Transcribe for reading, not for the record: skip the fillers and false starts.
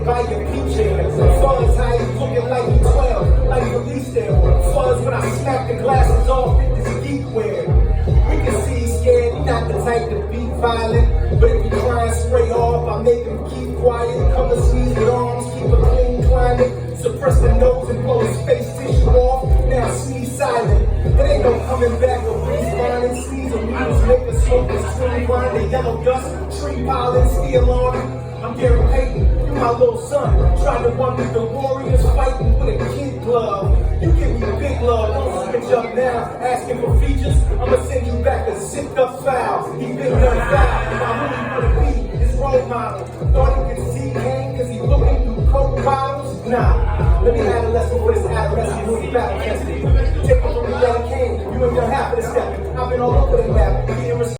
buy your peach hair. Fuzz how you looking like you 12, like police there. Fuzz when I snap the glasses off, get this geek wear. We can see he's scared, he's not the type to be violent. But if you try and spray off, I make him keep quiet. Cover sneeze with arms, keep a clean climate. Suppress the nose and blow his face tissue off. Now sneeze silent. There ain't no coming back or responding. Sneeze or muse, make a smoke and swing grind. The yellow dust, tree pollen, steel on. I'm Gary Payton, you my little son. Trying to run with the Warriors, fighting with a kid glove. You give me big love, don't switch up now. Asking for features, I'ma send you back a zipped up file. He been done foul, and I really wanna be his role model. Thought he could see Cain cause he looking through coke bottles? Nah, let me have a lesson for this adolescent who's battle tested. Take over the young Cain, you ain't gonna have to step. I've been all over the map,